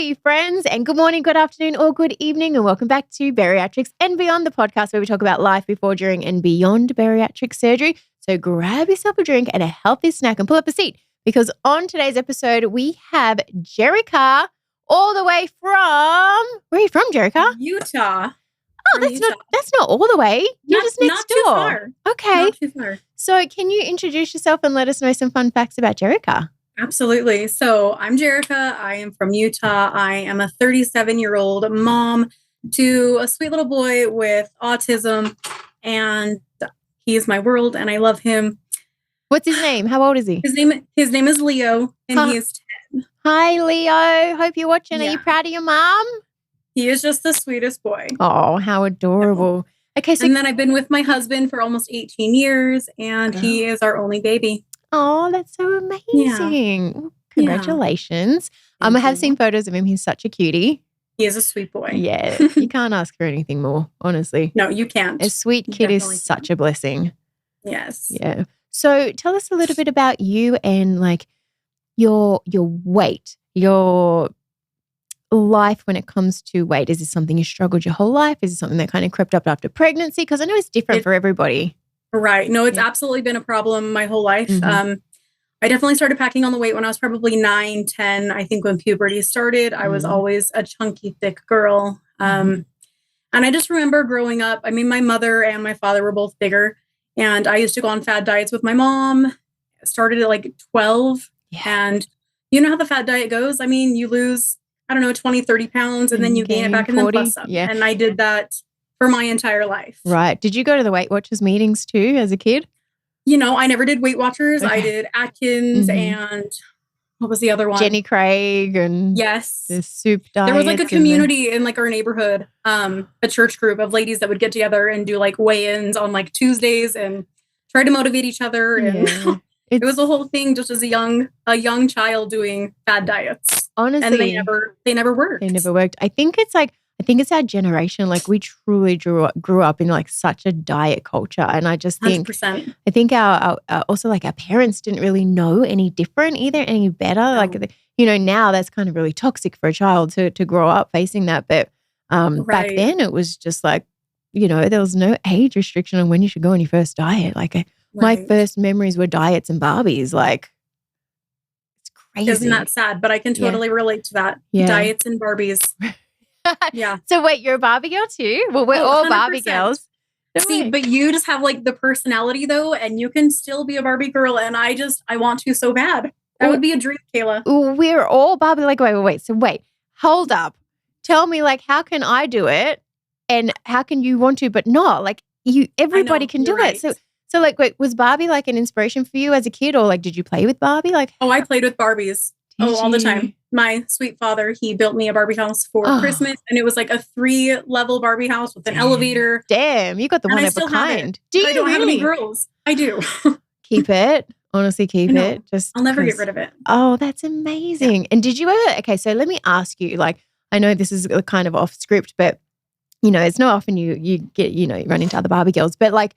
Howdy, friends, and good morning, good afternoon, or good evening, and welcome back to Bariatrics and Beyond, the podcast where we talk about life before, during, and beyond bariatric surgery. So grab yourself a drink and a healthy snack and pull up a seat, because on today's episode, we have Jerrica all the way from... Where are you from, Jerrica? Utah. Oh, that's not all the way. You're just next door. Not too far. Okay. Not too far. So can you introduce yourself and let us know some fun facts about Jerrica? Absolutely. So I'm Jerrica. I am from Utah. I am a 37-year-old mom to a sweet little boy with autism, and he is my world, and I love him. What's his name? How old is he? His name is Leo, and he is 10. Hi, Leo. Hope you're watching. Yeah. Are you proud of your mom? He is just the sweetest boy. Oh, how adorable. Okay, so and then I've been with my husband for almost 18 years, and he is our only baby. Oh, that's so amazing. Yeah. Congratulations. I have seen photos of him. He's such a cutie. He is a sweet boy. Yeah. You can't ask for anything more, honestly. No, you can't. A sweet kid is such a blessing. Yes. Yeah. So tell us a little bit about you and like your weight, your life when it comes to weight. Is this something you struggled your whole life? Is it something that kind of crept up after pregnancy? Because I know it's different for everybody. Right. No, it's absolutely been a problem my whole life. Mm-hmm. I definitely started packing on the weight when I was probably 9, 10. I think when puberty started, I was always a chunky, thick girl. And I just remember growing up, I mean, my mother and my father were both bigger, and I used to go on fad diets with my mom. Started at like 12. Yeah. And you know how the fad diet goes? I mean, you lose, 20, 30 pounds, and then you gain it back 40, and then plus some. Yeah. And I did that for my entire life. Right. Did you go to the Weight Watchers meetings too as a kid? I never did Weight Watchers. Okay. I did Atkins and what was the other one? Jenny Craig and the soup diet. There was like a community in like our neighborhood, a church group of ladies that would get together and do like weigh-ins on like Tuesdays and try to motivate each other. And it was a whole thing just as a young child doing fad diets. Honestly. And they never worked. They never worked. I think it's our generation. Like we truly grew up in like such a diet culture, and I just think 100%. I think our also like our parents didn't really know any different either, any better. No. Like now that's kind of really toxic for a child to grow up facing that. But back then it was just like there was no age restriction on when you should go on your first diet. Like my first memories were diets and Barbies. Like it's crazy. Isn't that sad? But I can totally relate to that. Yeah. Diets and Barbies. Yeah. So wait, you're a Barbie girl too? Well, we're all 100%. Barbie girls. See, but you just have like the personality though, and you can still be a Barbie girl. And I want to so bad. That would be a dream, Kayla. We're all Barbie. Like, wait. So wait, hold up. Tell me, like, how can I do it? And how can you want to, but not? Like everybody can do it. So like, wait, was Barbie like an inspiration for you as a kid, or like, did you play with Barbie? Like, I played with Barbies. All the time. My sweet father, he built me a Barbie house for Christmas, and it was like a 3-level Barbie house with an elevator. Damn, you got the one of a kind. I don't have any girls. I do. Keep it. Honestly, keep it. I'll never get rid of it. Oh, that's amazing. Yeah. And did you ever? Okay, so let me ask you. Like, I know this is kind of off script, but it's not often you get you run into other Barbie girls, but like.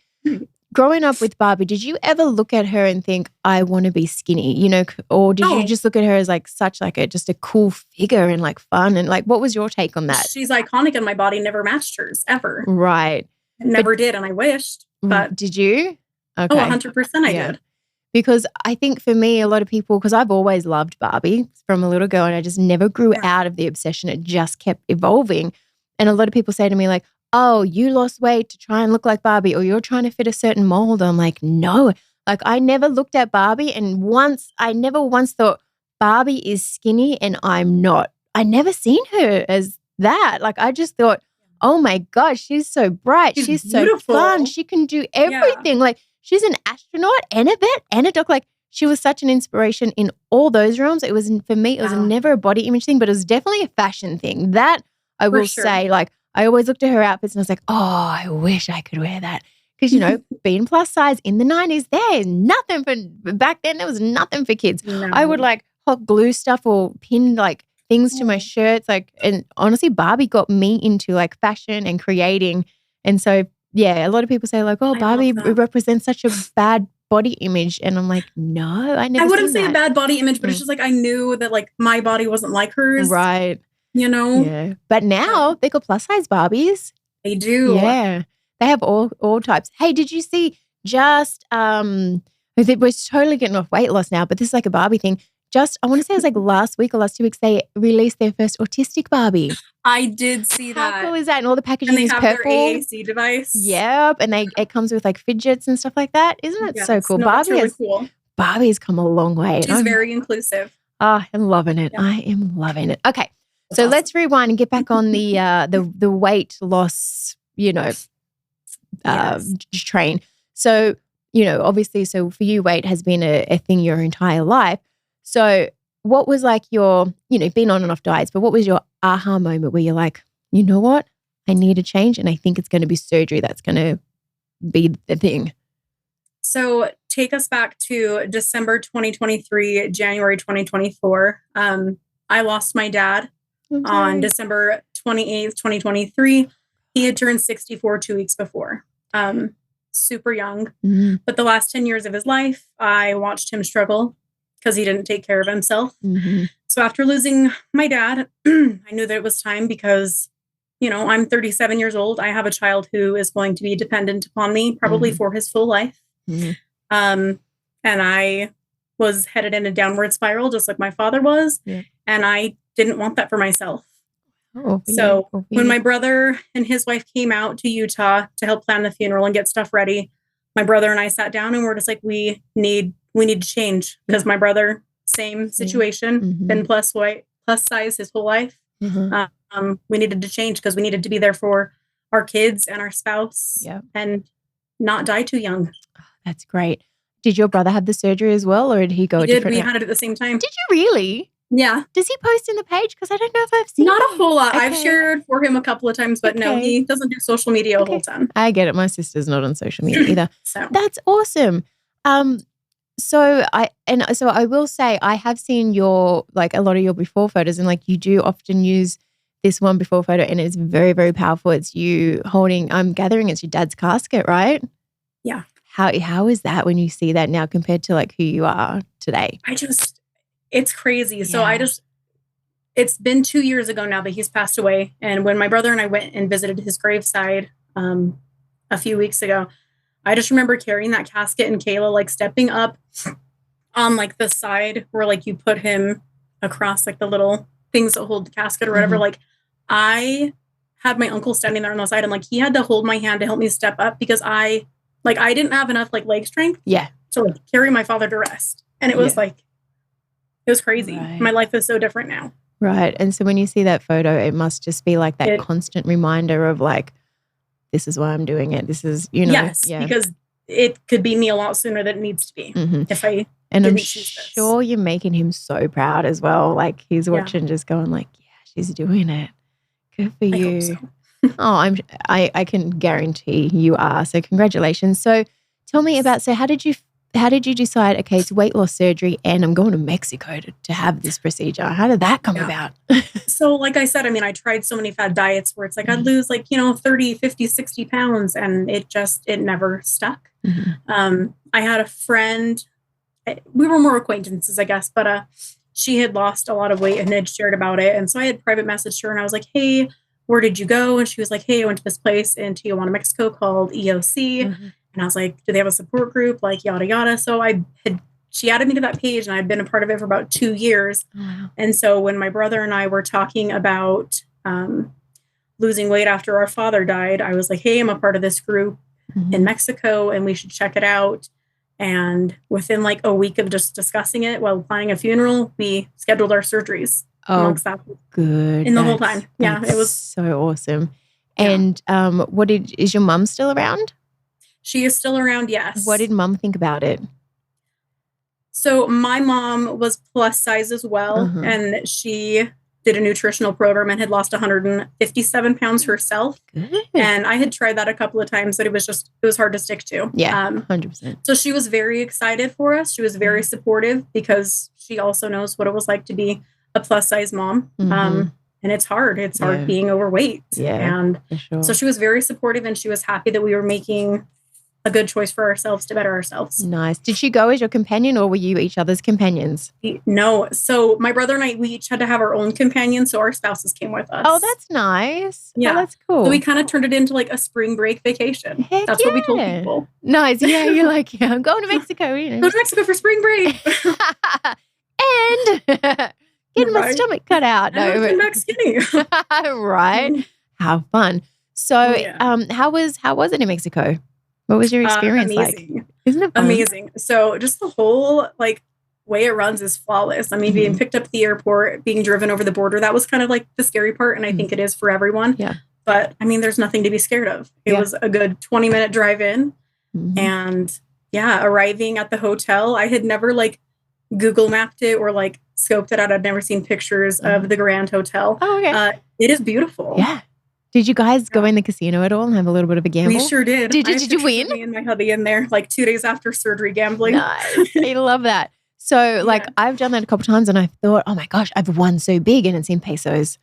Growing up with Barbie, did you ever look at her and think, I want to be skinny, or did you just look at her as like such like just a cool figure and like fun? And like, what was your take on that? She's iconic and my body never matched hers ever. Right. Never did. And I wished, but. Did you? Okay. 100% I did. Because I think for me, a lot of people, because I've always loved Barbie from a little girl, and I just never grew out of the obsession. It just kept evolving. And a lot of people say to me like, oh, you lost weight to try and look like Barbie, or you're trying to fit a certain mold. I'm like, no. Like I never looked at Barbie and I never once thought Barbie is skinny and I'm not. I never seen her as that. Like I just thought, oh my gosh, she's so bright. She's so fun. She can do everything. Like she's an astronaut and a vet and a doc. Like she was such an inspiration in all those realms. It was, for me, it was never a body image thing, but it was definitely a fashion thing. That I will say, like, I always looked at her outfits and I was like, oh, I wish I could wear that. Because, being plus size in the 90s, there's nothing back then there was nothing for kids. No. I would like hot glue stuff or pin like things to my shirts. Like, and honestly, Barbie got me into like fashion and creating. And so, a lot of people say like, oh, Barbie represents such a bad body image. And I'm like, no, I wouldn't say a bad body image, but it's just like, I knew that like my body wasn't like hers. Right. you know? Yeah. But now they got plus size Barbies. They do. Yeah. They have all types. Hey, did you see just we're totally getting off weight loss now, but this is like a Barbie thing. Just I want to say it was like last week or last 2 weeks, they released their first autistic Barbie. I did see that. How cool is that? And all the packaging and they is have purple. their AAC device. Yep. And it comes with like fidgets and stuff like that. Isn't it so cool? No, that's really cool. Barbie's come a long way. She's very inclusive. I'm loving it. Yeah. I am loving it. Okay. So awesome. Let's rewind and get back on the weight loss, train. So, obviously, so for you, weight has been a thing your entire life. So what was like your, been on and off diets, but what was your aha moment where you're like, you know what? I need a change and I think it's going to be surgery that's going to be the thing. So take us back to December 2023, January 2024. I lost my dad on December 28th, 2023. He had turned 64 2 weeks before. Super young. Mm-hmm. But the last 10 years of his life, I watched him struggle because he didn't take care of himself. Mm-hmm. So after losing my dad, I knew that it was time because, I'm 37 years old. I have a child who is going to be dependent upon me probably for his full life. Mm-hmm. And I was headed in a downward spiral, just like my father was. Yeah. And I didn't want that for myself. So when my brother and his wife came out to Utah to help plan the funeral and get stuff ready, my brother and I sat down and we're just like, we need to change because my brother, same situation, been plus size his whole life. Mm-hmm. We needed to change because we needed to be there for our kids and our spouse and not die too young. That's great. Did your brother have the surgery as well, or did he go? He did. We had it at the same time. Did you really? Yeah. Does he post in the page? Because I don't know if I've seen Not it. a whole lot. Okay. I've shared for him a couple of times, but no, he doesn't do social media a whole ton. I get it. My sister's not on social media either. So that's awesome. So I will say I have seen your a lot of your before photos, and you do often use this one before photo, and it's very, very powerful. It's you holding. I'm gathering it's your dad's casket, right? Yeah. How is that when you see that now compared to who you are today? It's crazy. So it's been 2 years ago now that he's passed away. And when my brother and I went and visited his graveside a few weeks ago, I just remember carrying that casket and Kayla stepping up on the side where you put him across the little things that hold the casket or whatever. I had my uncle standing there on the side and he had to hold my hand to help me step up because I didn't have enough leg strength to carry my father to rest. And it was it was crazy. Right. My life is so different now. Right. And so when you see that photo, it must just be that constant reminder of this is why I'm doing it. This is, Yes, because it could be me a lot sooner than it needs to be if I And I'm sure you're making him so proud as well. He's watching just going she's doing it. Good for you. I hope so. Oh, I can guarantee you are. So congratulations. So tell me about, how did you decide, okay, it's weight loss surgery and I'm going to Mexico to have this procedure? How did that come about? So like I said, I tried so many fad diets where it's I'd lose 30, 50, 60 pounds and it never stuck. Mm-hmm. I had a friend, we were more acquaintances, I guess, but she had lost a lot of weight and had shared about it. And so I had private messaged her and I was like, hey, where did you go? And she was like, hey, I went to this place in Tijuana, Mexico called EOC. Mm-hmm. And I was like, do they have a support group? Yada, yada. So she added me to that page and I'd been a part of it for about 2 years. Oh, wow. And so when my brother and I were talking about losing weight after our father died, I was like, hey, I'm a part of this group in Mexico and we should check it out. And within a week of just discussing it while planning a funeral, we scheduled our surgeries. Amongst that. Good. In the whole time. Yeah, it was so awesome. And is your mum still around? She is still around, yes. What did mum think about it? So my mom was plus size as well, and she did a nutritional program and had lost 157 pounds herself. Good. And I had tried that a couple of times, but it was hard to stick to. Yeah, 100%. So she was very excited for us. She was very supportive because she also knows what it was like to be a plus size mom. And it's hard. It's hard being overweight. Yeah, and for sure. So she was very supportive and she was happy that we were making a good choice for ourselves to better ourselves. Nice. Did she go as your companion or were you each other's companions? No. So my brother and I, we each had to have our own companion. So our spouses came with us. Oh, that's nice. Yeah. Oh, that's cool. So we kind of turned it into like a spring break vacation. Heck That's what we told people. Nice. Yeah. You're like, yeah, I'm going to Mexico. You know. Go to Mexico for spring break. And getting my stomach cut out. No, I'm back skinny. Right. How fun. So how was it in Mexico? What was your experience like? Isn't it fun? Amazing. So just the whole like way it runs is flawless. I mean, being picked up at the airport, being driven over the border, that was kind of like the scary part. And I think it is for everyone. Yeah. But I mean, there's nothing to be scared of. It was a good 20-minute drive in. And arriving at the hotel, I had never like Google mapped it or like scoped it out. I'd never seen pictures of the Grand Hotel. Oh, okay. It is beautiful. Yeah. Did you guys go in the casino at all and have a little bit of a gamble? We sure did. Did you win? Me and my hubby in there like 2 days after surgery gambling. Nice. I love that. So like I've done that a couple times and I thought, oh my gosh, I've won so big, and it's in pesos.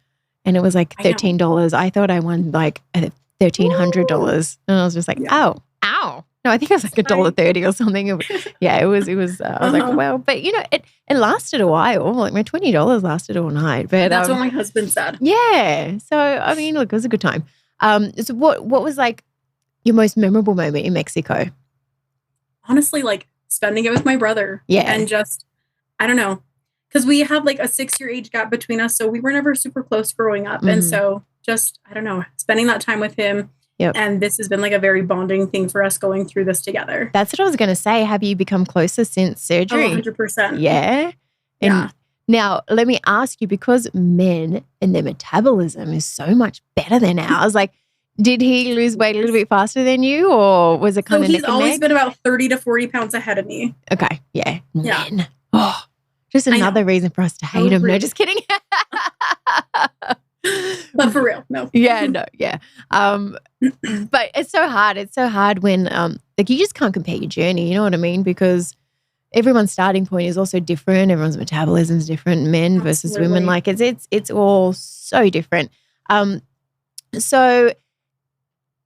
And it was like $13. I thought I won like $1,300. And I was just like, ow. No, I think it was like $1.30 or something. It was, I was like, well, but you know, it lasted a while. Like my $20 lasted all night. But that's what my husband said. Yeah. So, I mean, look, it was a good time. So what was like your most memorable moment in Mexico? Honestly, like spending it with my brother. Yeah. And just, I don't know, because we have like a 6-year age gap between us. So we were never super close growing up. And so just, I don't know, spending that time with him. Yep. And this has been like a very bonding thing for us going through this together. That's what I was going to say. Have you become closer since surgery? 100%. Yeah. And now let me ask you, because men and their metabolism is so much better than ours. Like, did he lose weight a little bit faster than you, or was it kind of he's always been about 30 to 40 pounds ahead of me. Okay. Yeah. Men. Oh, just another reason for us to hate him. No, just kidding. But for real, no. Yeah, no, yeah. But it's so hard. It's so hard when like you just can't compare your journey, you know what I mean? Because everyone's starting point is also different. Everyone's metabolism is different, men versus women. Like it's all so different. So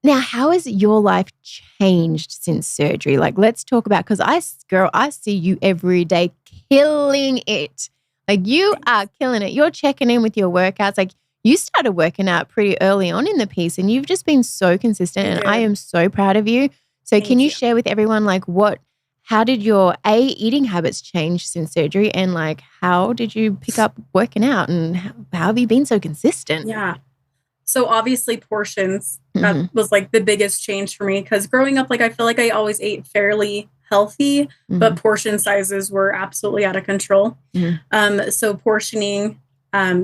now how has your life changed since surgery? Like let's talk about, because I see you every day killing it. Like you are killing it. You're checking in with your workouts. Like you started working out pretty early on in the piece and you've just been so consistent and I am so proud of you. So can you share with everyone like how did your eating habits change since surgery, and like how did you pick up working out, and how have you been so consistent? Yeah. So obviously portions, that was like the biggest change for me, because growing up, like I feel like I always ate fairly healthy, but portion sizes were absolutely out of control. So portioning,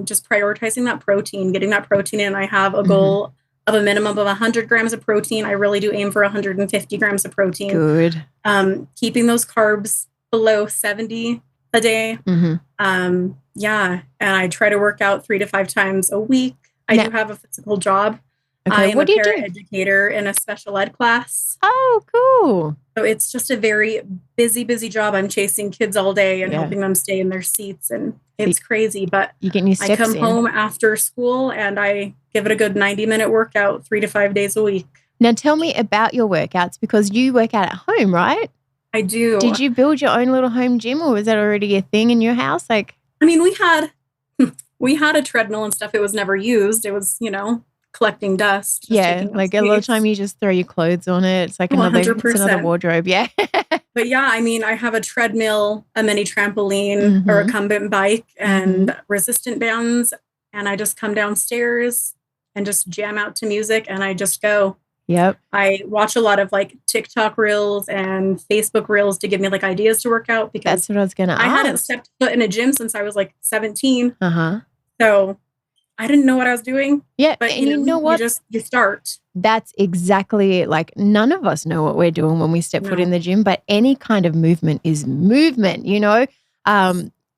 just prioritizing that protein, getting that protein in. I have a goal of a minimum of 100 grams of protein. I really do aim for 150 grams of protein. Good. Keeping those carbs below 70 a day. And I try to work out 3 to 5 times a week. I do have a physical job. Okay. I am a paraeducator in a special ed class. Oh, cool. So it's just a very busy job. I'm chasing kids all day and helping them stay in their seats, and it's crazy. But you get your steps I come home after school and I give it a good 90-minute workout 3 to 5 days a week. Now tell me about your workouts, because you work out at home, right? I do. Did you build your own little home gym, or was that already a thing in your house? Like, I mean, we had a treadmill and stuff. It was never used. It was, collecting dust. Like a lot of time you just throw your clothes on it. It's like another wardrobe. Yeah. But yeah, I mean, I have a treadmill, a mini trampoline, a recumbent bike, and resistant bands. And I just come downstairs and just jam out to music and I just go. Yep. I watch a lot of like TikTok reels and Facebook reels to give me like ideas to work out, because that's what I was going to ask. I hadn't stepped foot in a gym since I was like 17. So I didn't know what I was doing. Yeah. But and you know what? You start. That's exactly it. Like none of us know what we're doing when we step foot in the gym, but any kind of movement is movement,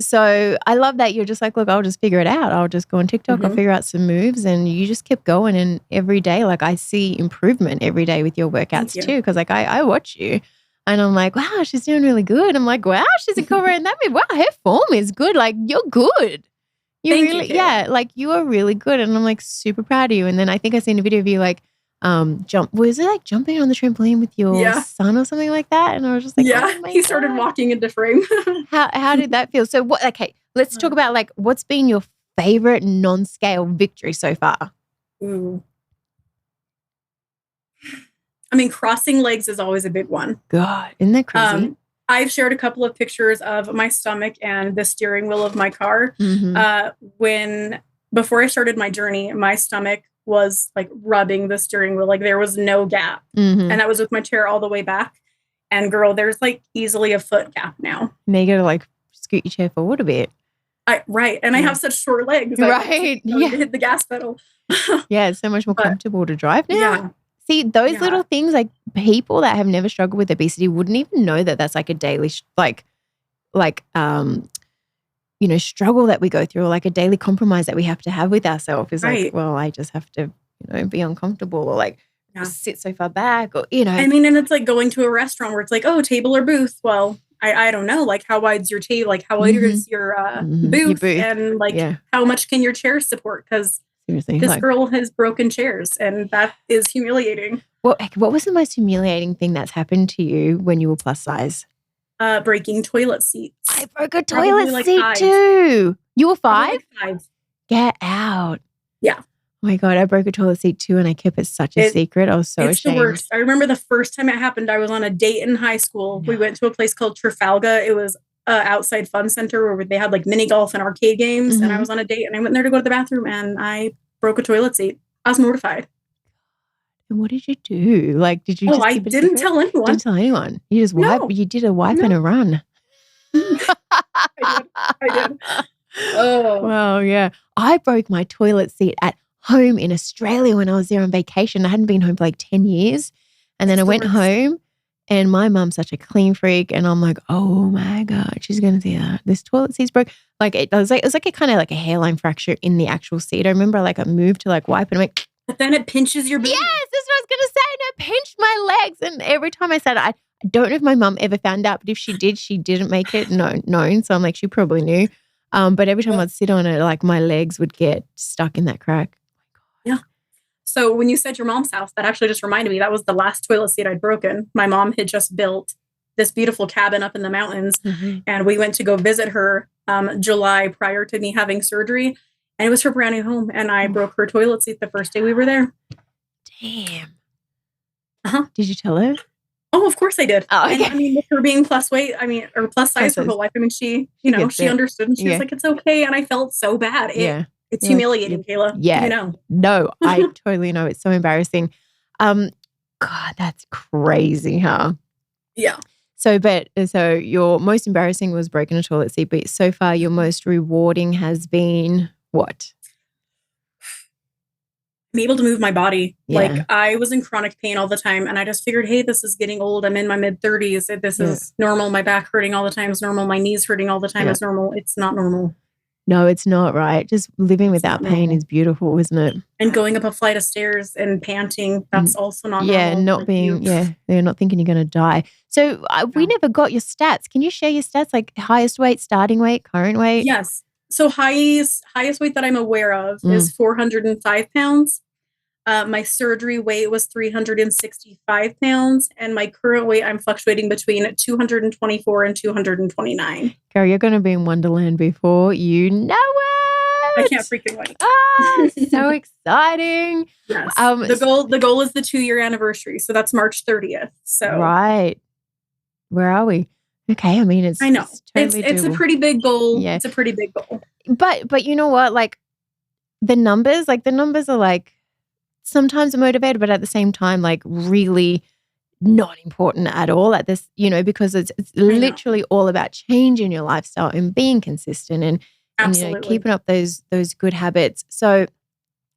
So I love that you're just like, look, I'll just figure it out. I'll just go on TikTok. I'll figure out some moves, and you just keep going. And every day, like I see improvement every day with your workouts too. Because like I watch you and I'm like, wow, she's doing really good. I'm like, wow, she's incorporating that move. Wow, her form is good. Like you're good. You Thank you. Like you are really good. And I'm like super proud of you. And then I think I seen a video of you like was it like jumping on the trampoline with your son or something like that? And I was just like, oh my he started walking into frame. How did that feel? So what, okay, let's talk about like what's been your favorite non-scale victory so far? Ooh. I mean, crossing legs is always a big one. God, isn't that crazy? I've shared a couple of pictures of my stomach and the steering wheel of my car. Before I started my journey, my stomach was like rubbing the steering wheel. Like there was no gap. And that was with my chair all the way back. And girl, there's like easily a foot gap now. Now you gotta like scoot your chair forward a bit. Right. And I have such short legs. Right. To hit the gas pedal. Yeah, it's so much more comfortable to drive now. Yeah. See, those little things, like people that have never struggled with obesity wouldn't even know that that's like a daily, struggle that we go through, or like a daily compromise that we have to have with ourselves. Is like, well, I just have to, be uncomfortable or like sit so far back or, I mean, and it's like going to a restaurant where it's like, oh, table or booth. Well, I don't know, like how wide's your table? Like how wide is your booth? And like how much can your chair support? Because this girl has broken chairs and that is humiliating. What was the most humiliating thing that's happened to you when you were plus size? Breaking toilet seats. I broke a toilet seat too. You were 5? 5. Get out. Yeah. Oh my God, I broke a toilet seat too and I kept it such a secret. I was so ashamed. The worst. I remember the first time it happened, I was on a date in high school. No. We went to a place called Trafalgar. It was outside fun center where they had like mini golf and arcade games. And I was on a date and I went there to go to the bathroom and I broke a toilet seat. I was mortified. And what did you do? Like, did you I didn't tell anyone. Didn't tell anyone. You just wipe. You did a wipe and a run. I did. Oh. Well, yeah. I broke my toilet seat at home in Australia when I was there on vacation. I hadn't been home for like 10 years. And then I went home and my mum's such a clean freak. And I'm like, oh my God, she's going to see that. This toilet seat's broke. Like it was like a kind of like a hairline fracture in the actual seat. I remember like I moved to like wipe and I went, but then it pinches your booty. Yes, that's what I was going to say. And it pinched my legs. And every time I said it, I don't know if my mum ever found out, but if she did, she didn't make it known. So I'm like, she probably knew. But every time I'd sit on it, like my legs would get stuck in that crack. Yeah. So when you said your mom's house, that actually just reminded me, that was the last toilet seat I'd broken. My mom had just built this beautiful cabin up in the mountains. And we went to go visit her July prior to me having surgery. And it was her brand new home. And I broke her toilet seat the first day we were there. Damn. Did you tell her? Oh, of course I did. Oh, okay. And, I mean, with her being plus weight, or plus size her whole life. I mean, she understood and she was like, it's okay. And I felt so bad. It's humiliating, Kayla. Yeah. No, I totally know. It's so embarrassing. God, that's crazy, huh? Yeah. So your most embarrassing was breaking a toilet seat, but so far your most rewarding has been what? I'm able to move my body. Yeah. Like I was in chronic pain all the time and I just figured, hey, this is getting old. I'm in my mid-30s. This is normal. My back hurting all the time is normal. My knees hurting all the time is normal. It's not normal. No, it's not, right? Just living without pain is beautiful, isn't it? And going up a flight of stairs and panting, that's also not normal. Yeah, they're not thinking you're going to die. So we never got your stats. Can you share your stats, like highest weight, starting weight, current weight? Yes. So highest weight that I'm aware of is 405 pounds. My surgery weight was 365 pounds. And my current weight, I'm fluctuating between 224 and 229. Girl, you're going to be in Wonderland before you know it. I can't freaking wait. Oh, so exciting. Yes. The goal is the 2-year anniversary. So that's March 30th. So right. Where are we? Okay. I mean, I know totally it's a pretty big goal. Yeah. It's a pretty big goal. But you know what? Like the numbers are like sometimes motivated, but at the same time, like really not important at all at this, because it's literally all about changing your lifestyle and being consistent and keeping up those good habits. So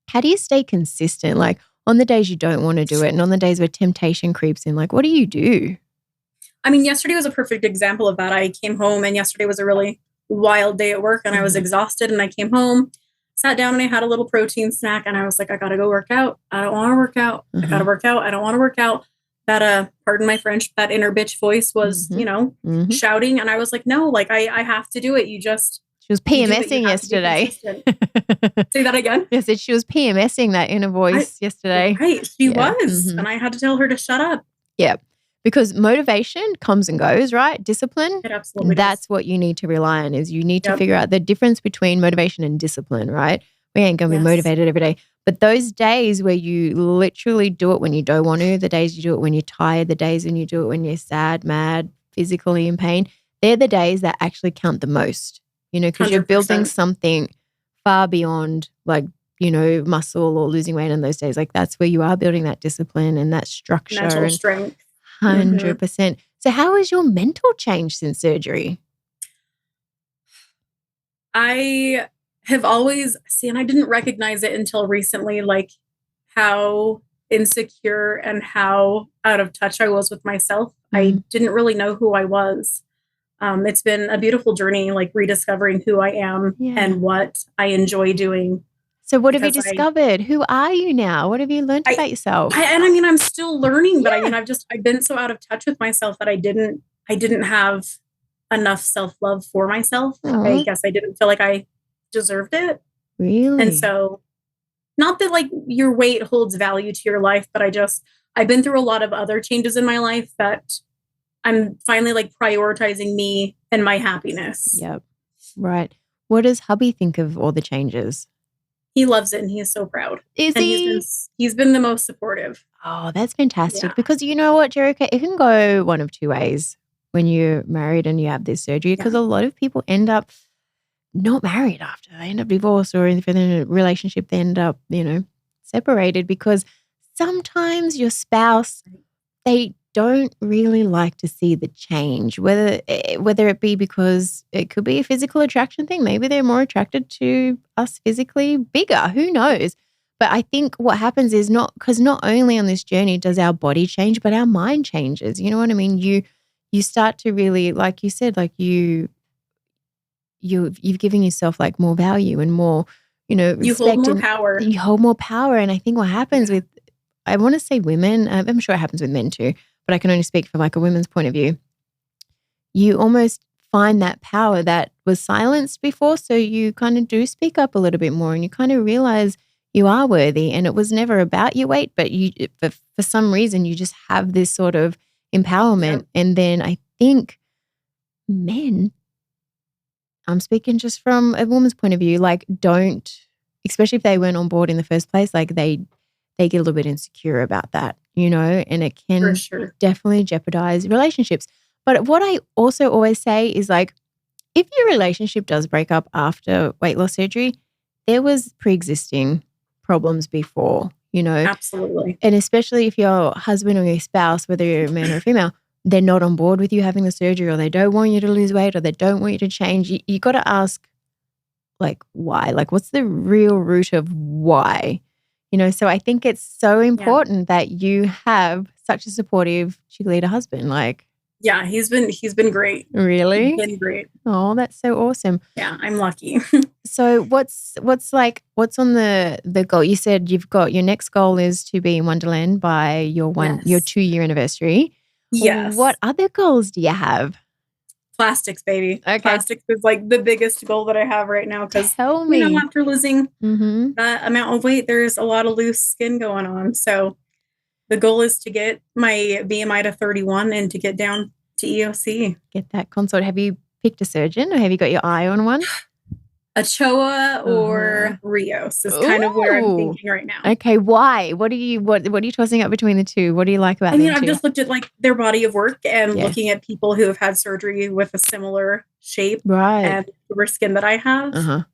how do you stay consistent? Like on the days you don't want to do it and on the days where temptation creeps in, like what do you do? I mean, yesterday was a perfect example of that. I came home and yesterday was a really wild day at work and I was exhausted and I came home, sat down and I had a little protein snack and I was like, I got to go work out. I don't want to work out. I got to work out. I don't want to work out. That, pardon my French, that inner bitch voice was, shouting. And I was like, no, like I have to do it. You just She was PMSing yesterday. Say that again. Yes, she was PMSing that inner voice yesterday. Right, she was. And I had to tell her to shut up. Yeah, because motivation comes and goes, right? Discipline, it absolutely that's what you need to rely on, is you need to figure out the difference between motivation and discipline, right? We ain't going to be motivated every day. But those days where you literally do it when you don't want to, the days you do it when you're tired, the days when you do it when you're sad, mad, physically in pain, they're the days that actually count the most, you know, because you're building something far beyond like, you know, muscle or losing weight in those days. Like that's where you are building that discipline and that structure. Mental strength. 100%. So how has your mental changed since surgery? I have always seen, I didn't recognize it until recently, like how insecure and how out of touch I was with myself. I didn't really know who I was. It's been a beautiful journey, like rediscovering who I am and what I enjoy doing. So what have you discovered? Who are you now? What have you learned about yourself? I'm still learning, but I've been so out of touch with myself that I didn't have enough self-love for myself. I guess I didn't feel like I deserved it. Really? And so, not that like your weight holds value to your life, but I've been through a lot of other changes in my life that I'm finally like prioritizing me and my happiness. Yep. Right. What does hubby think of all the changes? He loves it and he is so proud. Is he? He's been the most supportive. Oh, that's fantastic. Because you know what, Jerrica, it can go one of two ways when you're married and you have this surgery, because a lot of people end up not married after. They end up divorced, or if they're in a relationship, they end up, you know, separated, because sometimes your spouse, they don't really like to see the change, whether it be because it could be a physical attraction thing. Maybe they're more attracted to us physically bigger. Who knows? But I think what happens is not only on this journey does our body change, but our mind changes. You know what I mean? You start to really, like you said, like you've given yourself like more value and more, you know, respect. You hold more power. You hold more power. And I think what happens with, I want to say women, I'm sure it happens with men too, but I can only speak from like a woman's point of view. You almost find that power that was silenced before. So you kind of do speak up a little bit more and you kind of realize you are worthy. And it was never about your weight, but for some reason, you just have this sort of empowerment. Yeah. And then I think men, I'm speaking just from a woman's point of view, like don't, especially if they weren't on board in the first place, like they get a little bit insecure about that, you know, and it can definitely jeopardize relationships. But what I also always say is like, if your relationship does break up after weight loss surgery, there was pre-existing problems before, you know. Absolutely. And especially if your husband or your spouse, whether you're a man or a female, they're not on board with you having the surgery, or they don't want you to lose weight, or they don't want you to change, you got to ask, like, why? Like, what's the real root of why? You know, so I think it's so important that you have such a supportive cheerleader husband. Like, yeah, he's been great. Really? He's been great. Oh, that's so awesome. Yeah, I'm lucky. So what's on the goal? You said you've got your next goal is to be in Wonderland by your 2-year anniversary. Yes. What other goals do you have? Plastics, baby. Okay. Plastics is like the biggest goal that I have right now, because you know, after losing that amount of weight, there's a lot of loose skin going on. So the goal is to get my BMI to 31 and to get down to EOC. Get that consult. Have you picked a surgeon, or have you got your eye on one? Ochoa or Rios is kind of where I'm thinking right now. Okay, why? What are you tossing up between the two? What do you like about them? I've just looked at like their body of work and looking at people who have had surgery with a similar shape and the skin that I have.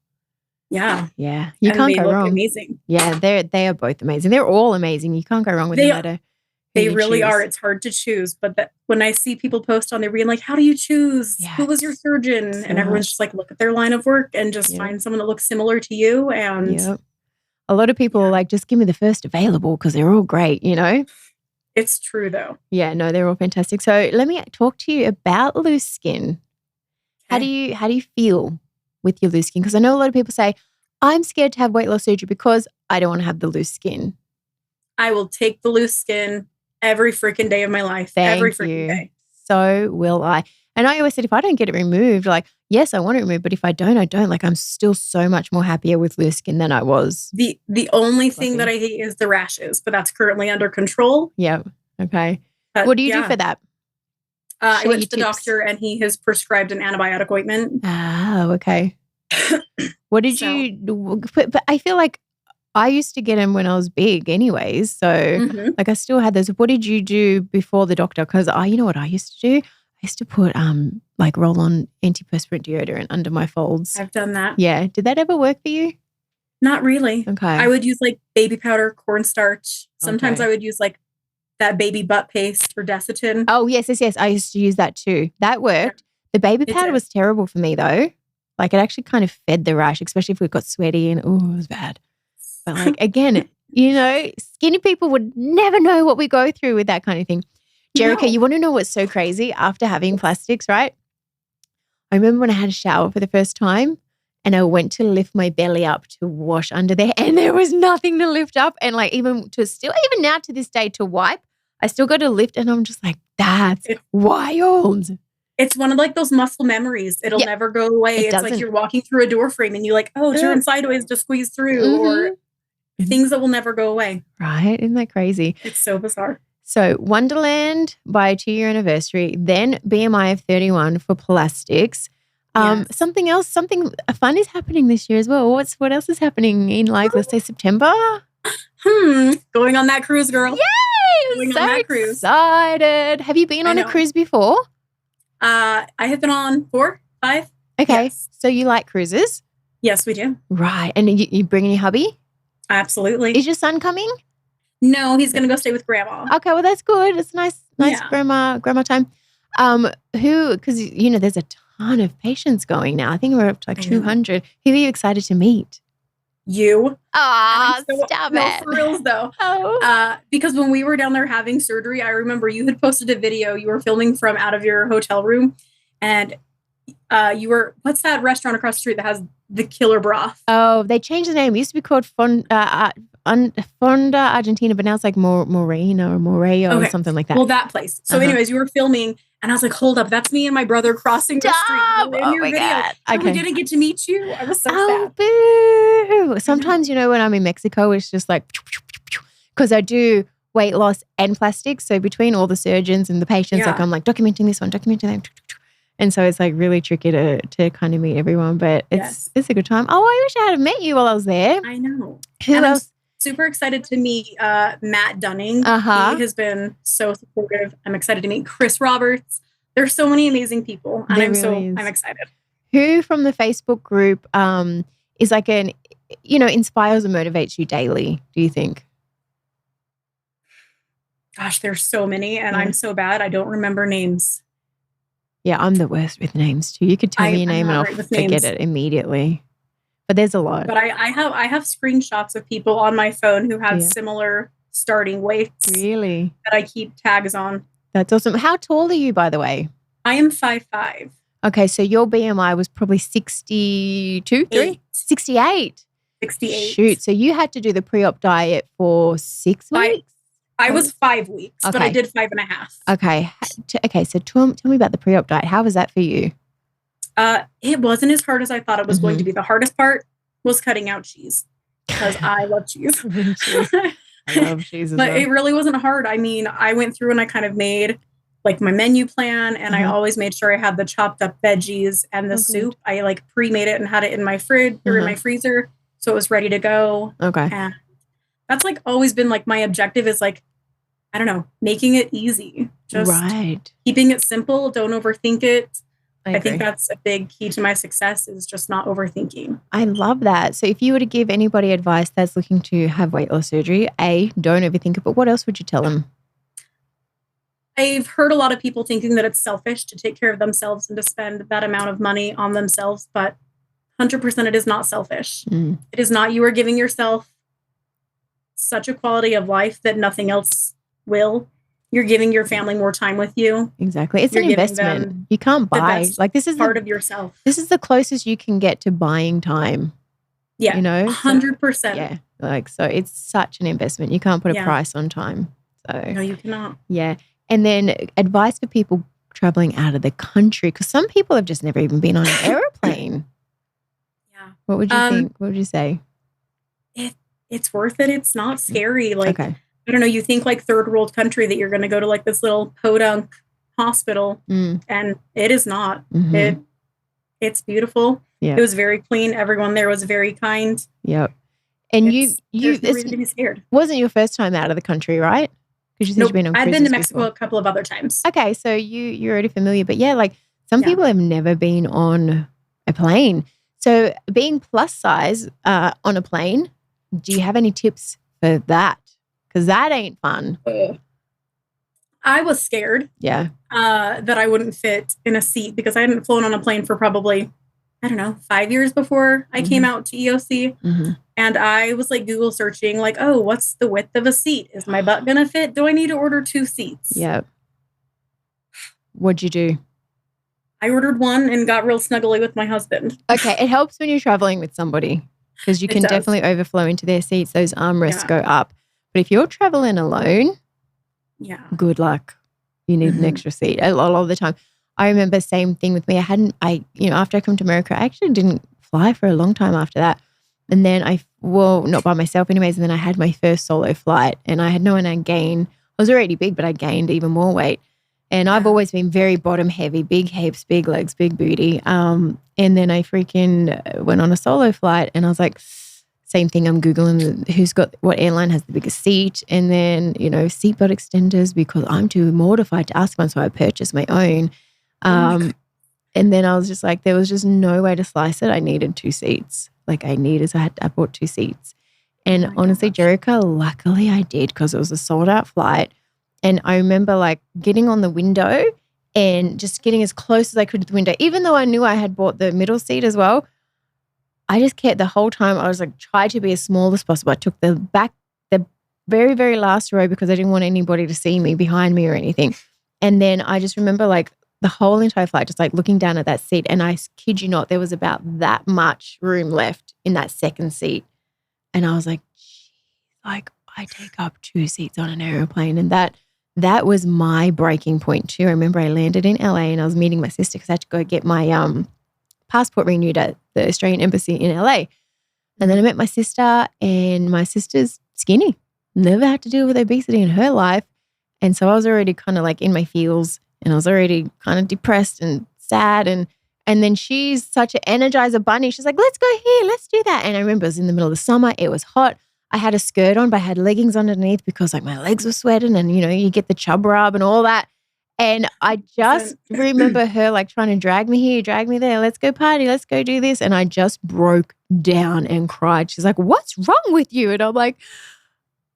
Yeah. Yeah. You can't go wrong. Amazing. Yeah, they are both amazing. They're all amazing. You can't go wrong with no matter. They really are. It's hard to choose. But when I see people post on there being like, how do you choose? Yes. Who was your surgeon? So and everyone's just like, look at their line of work and just find someone that looks similar to you. And a lot of people are like, just give me the first available because they're all great, you know? It's true though. Yeah, no, they're all fantastic. So let me talk to you about loose skin. Okay. How do you feel with your loose skin? Because I know a lot of people say, I'm scared to have weight loss surgery because I don't want to have the loose skin. I will take the loose skin every freaking day of my life. Every freaking day. So will I. And I always said, if I don't get it removed, like, yes, I want it removed, but if I don't, I don't. Like, I'm still so much more happier with loose skin than I was. The only thing that I hate is the rashes, but that's currently under control. Yeah. Okay. What do you do for that? I went to the doctor and he has prescribed an antibiotic ointment. Oh, okay. What did you do? But I feel like I used to get them when I was big anyways. So like I still had those. What did you do before the doctor? Because you know what I used to do? I used to put like roll-on antiperspirant deodorant under my folds. I've done that. Yeah. Did that ever work for you? Not really. Okay. I would use like baby powder, cornstarch. Sometimes I would use like that baby butt paste or Desitin. Oh, yes. I used to use that too. That worked. The baby powder was terrible for me though. Like it actually kind of fed the rash, especially if it got sweaty and it was bad. But like, again, you know, skinny people would never know what we go through with that kind of thing. Jerrica, you want to know what's so crazy after having plastics, right? I remember when I had a shower for the first time and I went to lift my belly up to wash under there and there was nothing to lift up. And like even now to this day to wipe, I still got to lift and I'm just like, that's wild. It's one of like those muscle memories. It'll never go away. It's like you're walking through a door frame and you're like, oh, turn sideways to squeeze through or things that will never go away. Right? Isn't that crazy? It's so bizarre. So Wonderland by 2-year anniversary, then BMI of 31 for plastics. Something fun is happening this year as well. What else is happening in like, let's say September? Going on that cruise, girl. Yay! Going on that cruise. Excited. Have you been on a cruise before? I have been on 4, 5. Okay. Yes. So you like cruises? Yes, we do. Right. And you bringing your hubby? Absolutely. Is your son coming? No, he's going to go stay with grandma. Okay. Well, that's good. It's nice grandma time. Because, you know, there's a ton of patients going now. I think we're up to like 200. Who are you excited to meet? You. Stop it. No, for reals though. Because when we were down there having surgery, I remember you had posted a video you were filming from out of your hotel room and you were, what's that restaurant across the street that has the killer broth? Oh, they changed the name. It used to be called Fonda Argentina, but now it's like Morena or Moreo or something like that. Well, that place. So anyways, you were filming and I was like, hold up, that's me and my brother crossing the street. In your video. God. Okay. We didn't get to meet you. I was so sad. Boo. Sometimes, you know, when I'm in Mexico, it's just like, because I do weight loss and plastics. So between all the surgeons and the patients, like I'm like documenting this one, documenting that. And so it's like really tricky to kind of meet everyone, but it's a good time. Oh, I wish I had met you while I was there. I know. Who else? Super excited to meet Matt Dunning. He has been so supportive. I'm excited to meet Chris Roberts. There's so many amazing people, and I'm excited. Who from the Facebook group is like inspires and motivates you daily? Do you think? Gosh, there's so many, and I'm so bad. I don't remember names. Yeah, I'm the worst with names too. You could tell me your name and I'll forget it immediately. But there's a lot. But I have screenshots of people on my phone who have similar starting weights. Really? That I keep tags on. That's awesome. How tall are you, by the way? I am 5'5". Okay, so your BMI was probably 62, 68. 68. Shoot, so you had to do the pre-op diet for 6 weeks? I was 5 weeks, but I did 5.5. Okay, so tell me about the pre-op diet. How was that for you? It wasn't as hard as I thought it was going to be. The hardest part was cutting out cheese because I love cheese. I love cheese as well. But it really wasn't hard. I mean, I went through and I kind of made like my menu plan and I always made sure I had the chopped up veggies and the soup. I like pre-made it and had it in my fridge or in my freezer. So it was ready to go. Okay. And that's like always been like my objective is like, I don't know, making it easy. Just keeping it simple. Don't overthink it. I think that's a big key to my success is just not overthinking. I love that. So if you were to give anybody advice that's looking to have weight loss surgery, don't overthink it, but what else would you tell them? I've heard a lot of people thinking that it's selfish to take care of themselves and to spend that amount of money on themselves, but 100% it is not selfish. It is not. You are giving yourself such a quality of life that nothing else will. You're giving your family more time with you. Exactly. It's an investment. You can't buy. Like this is part of yourself. This is the closest you can get to buying time. Yeah. You know? 100%. Yeah. Like, so it's such an investment. You can't put a price on time. So no, you cannot. Yeah. And then advice for people traveling out of the country? Because some people have just never even been on an airplane. Yeah. What would you think? What would you say? It's worth it. It's not scary. Like, okay. I don't know, you think like third world country that you're going to go to like this little podunk hospital, and it is not. Mm-hmm. It's beautiful. Yeah. It was very clean. Everyone there was very kind. Yep. And there's no reason to be scared. Wasn't your first time out of the country, right? Because you said you've been on I'd cruises been to Mexico before. a couple of other times. Okay, so you're already familiar. But yeah, like some people have never been on a plane. So being plus size on a plane, do you have any tips for that? Because that ain't fun. I was scared. Yeah. That I wouldn't fit in a seat because I hadn't flown on a plane for probably, I don't know, 5 years before I came out to EOC. Mm-hmm. And I was like Google searching, like, oh, what's the width of a seat? Is my butt going to fit? Do I need to order 2 seats? Yeah. What'd you do? I ordered one and got real snuggly with my husband. Okay. It helps when you're traveling with somebody because you can definitely overflow into their seats. Those armrests go up. But if you're traveling alone, good luck. You need an extra seat a lot of the time. I remember same thing with me. After I come to America, I actually didn't fly for a long time after that. And then not by myself anyways. And then I had my first solo flight and I had no one I gained. I was already big, but I gained even more weight. And I've always been very bottom heavy, big hips, big legs, big booty. And then I freaking went on a solo flight and I was like, same thing. I'm Googling what airline has the biggest seat and then, seatbelt extenders because I'm too mortified to ask one. So I purchased my own. And then I was just like, there was just no way to slice it. I needed 2 seats. I bought 2 seats. And honestly, Jerrica, luckily I did because it was a sold out flight. And I remember like getting on the window and just getting as close as I could to the window, even though I knew I had bought the middle seat as well. I just kept the whole time. I was like, try to be as small as possible. I took the very, very last row because I didn't want anybody to see me behind me or anything. And then I just remember like the whole entire flight, just like looking down at that seat. And I kid you not, there was about that much room left in that second seat. And I was like, I take up 2 seats on an airplane. And that was my breaking point too. I remember I landed in LA and I was meeting my sister because I had to go get my passport renewed at the Australian Embassy in LA. And then I met my sister and my sister's skinny, never had to deal with obesity in her life. And so I was already kind of like in my feels and I was already kind of depressed and sad. And then she's such an energizer bunny. She's like, let's go here, let's do that. And I remember it was in the middle of the summer. It was hot. I had a skirt on, but I had leggings underneath because like my legs were sweating and, you get the chub rub and all that. And I just remember her like trying to drag me here, drag me there. Let's go party. Let's go do this. And I just broke down and cried. She's like, what's wrong with you? And I'm like,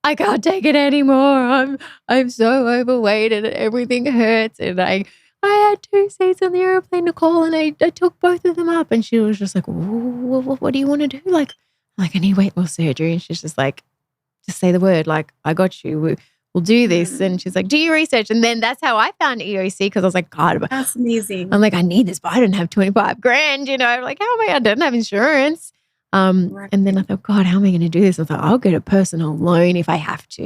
I can't take it anymore. I'm so overweight and everything hurts. And I had 2 seats on the airplane, Nicole, and I took both of them up. And she was just like, what do you want to do? Like, I need weight loss surgery. And she's just like, just say the word. Like, I got you. We'll do this. And she's like, do your research. And then that's how I found EOC because I was like, God, that's amazing. I'm like, I need this, but I don't have 25 grand, I'm like, how am I don't have insurance. Right. And then I thought, God, how am I going to do this? I thought, I'll get a personal loan if I have to,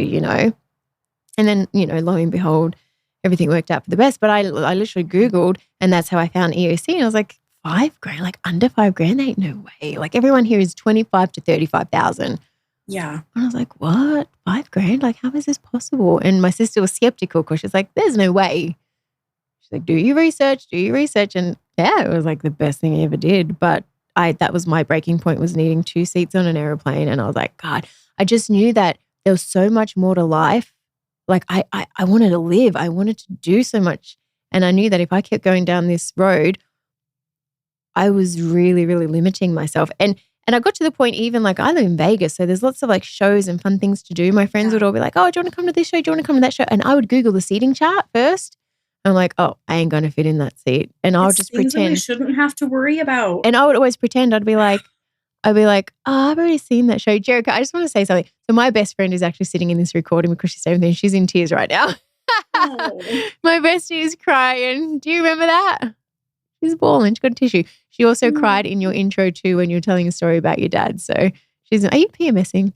And then, lo and behold, everything worked out for the best. But I literally Googled and that's how I found EOC. And I was like, 5 grand, like under 5 grand, ain't no way. Like everyone here is 25 to 35,000. Yeah. And I was like, what? 5 grand? Like, how is this possible? And my sister was skeptical because she's like, there's no way. She's like, do your research. And yeah, it was like the best thing I ever did. But that was my breaking point, was needing 2 seats on an airplane. And I was like, God, I just knew that there was so much more to life. Like I wanted to live. I wanted to do so much. And I knew that if I kept going down this road, I was really, really limiting myself. And I got to the point even like I live in Vegas, so there's lots of like shows and fun things to do. My friends would all be like, oh, do you want to come to this show? Do you want to come to that show? And I would Google the seating chart first. I'm like, oh, I ain't going to fit in that seat. And I'll just pretend. You shouldn't have to worry about. And I would always pretend. I'd be like, oh, I've already seen that show. Jerrica, I just want to say something. So my best friend is actually sitting in this recording because she's saying she's in tears right now. Oh. My bestie is crying. Do you remember that? She's bawling. She's got a tissue. She also cried in your intro too when you were telling a story about your dad. So are you PMSing?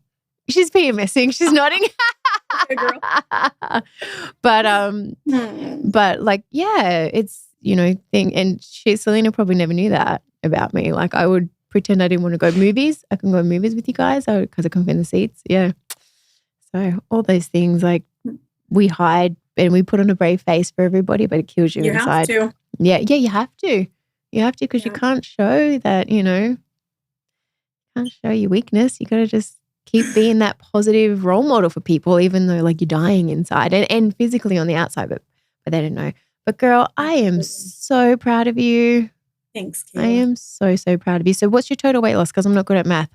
She's PMSing. She's nodding. Okay, girl. But like, yeah, it's, thing. And Selena probably never knew that about me. Like I would pretend I didn't want to go movies. I can go movies with you guys because I can fit in the seats. Yeah. So all those things, like we hide and we put on a brave face for everybody, but it kills you inside. You have to. Yeah, you have to. You have to because you can't show that, can't show your weakness. You got to just keep being that positive role model for people, even though like you're dying inside and physically on the outside, but they don't know. But girl, I am so proud of you. Thanks, Kayla. I am so, so proud of you. So what's your total weight loss? Because I'm not good at math.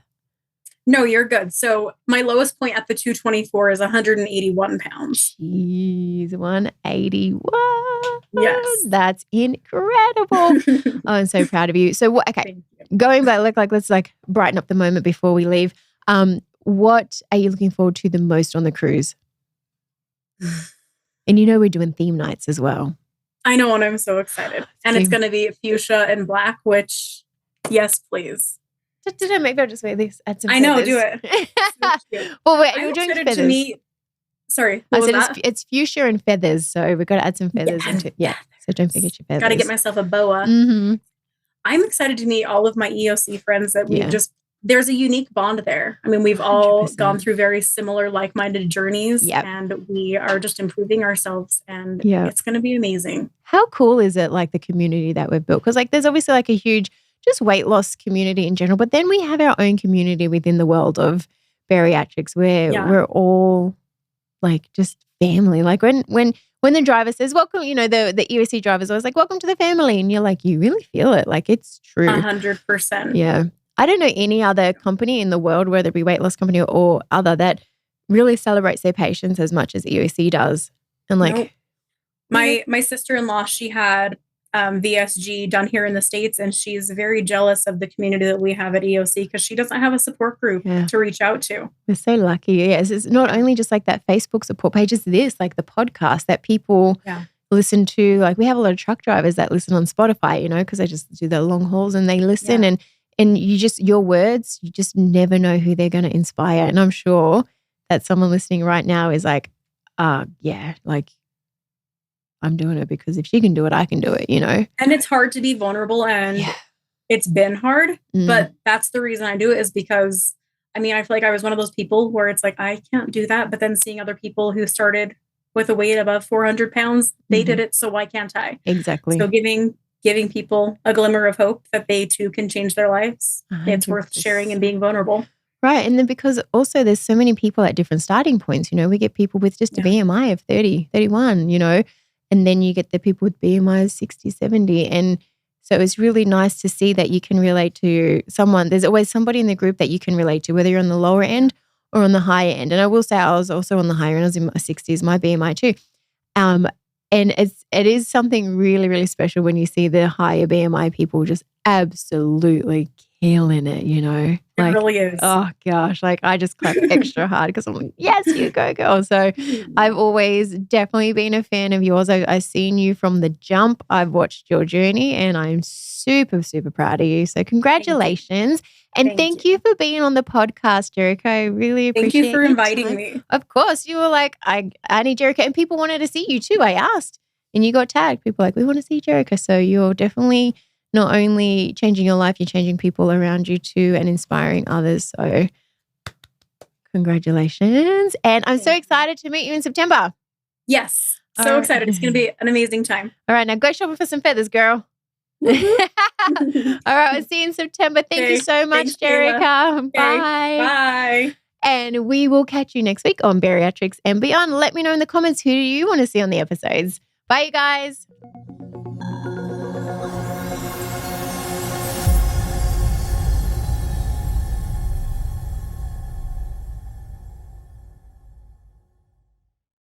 No, you're good. So my lowest point at the 224 is 181 pounds. Jeez, 181. Yes. That's incredible. Oh, I'm so proud of you. So, okay, going back, let's brighten up the moment before we leave. What are you looking forward to the most on the cruise? And we're doing theme nights as well. I know, and I'm so excited. And it's going to be fuchsia and black, which, yes, please. Maybe I'll just wear this. Add some feathers. I know, do it. Well, wait, you're doing feathers. To meet, sorry, what was that? It's fuchsia and feathers, so we've got to add some feathers into it. Yeah, so don't forget your feathers. Got to get myself a boa. Mm-hmm. I'm excited to meet all of my EOC friends that we there's a unique bond there. I mean, we've all 100%. Gone through very similar, like-minded journeys, and we are just improving ourselves, and it's going to be amazing. How cool is it, like the community that we've built? Because like there's obviously like a huge just weight loss community in general, but then we have our own community within the world of bariatrics where we're all like just family. Like when the driver says, welcome, the EOC driver's always like, welcome to the family. And you're like, you really feel it. Like it's true. 100%. Yeah. I don't know any other company in the world, whether it be weight loss company or other, that really celebrates their patients as much as EOC does. And like my sister-in-law, she had VSG done here in the States, and she's very jealous of the community that we have at EOC because she doesn't have a support group to reach out to. We're so lucky. Yes, it's not only just like that Facebook support page, it's this, like the podcast that people listen to. Like we have a lot of truck drivers that listen on Spotify, because they just do their long hauls and they listen and you just, your words, you just never know who they're going to inspire. And I'm sure that someone listening right now is like, like I'm doing it because if she can do it, I can do it, And it's hard to be vulnerable, and it's been hard, but that's the reason I do it is because, I mean, I feel like I was one of those people where it's like, I can't do that. But then seeing other people who started with a weight above 400 pounds, they did it. So why can't I? Exactly. So giving people a glimmer of hope that they too can change their lives. 100%. It's worth sharing and being vulnerable. Right. And then because also there's so many people at different starting points, we get people with just a BMI of 30, 31, and then you get the people with BMI of 60, 70. And so it's really nice to see that you can relate to someone. There's always somebody in the group that you can relate to, whether you're on the lower end or on the higher end. And I will say I was also on the higher end. I was in my 60s, my BMI too. And it is something really, really special when you see the higher BMI people just absolutely killing it, Like, it really is. Oh gosh, like I just clap extra hard because I'm like, yes, you go girl. So I've always definitely been a fan of yours. I've seen you from the jump. I've watched your journey and I'm super, super proud of you. So congratulations. And thank you for being on the podcast, Jerrica. I really appreciate it. Thank you for inviting me. Of course. You were like, I need Jerrica. And people wanted to see you too. I asked and you got tagged. People were like, we want to see Jerrica. So you're definitely not only changing your life, you're changing people around you too and inspiring others. So congratulations. And I'm so excited to meet you in September. Yes. So excited. It's going to be an amazing time. All right. Now go shopping for some feathers, girl. All right. We'll see you in September. Thank you so much, Jerrica. Bye. Bye. And we will catch you next week on Bariatrics and Beyond. Let me know in the comments who do you want to see on the episodes. Bye, you guys.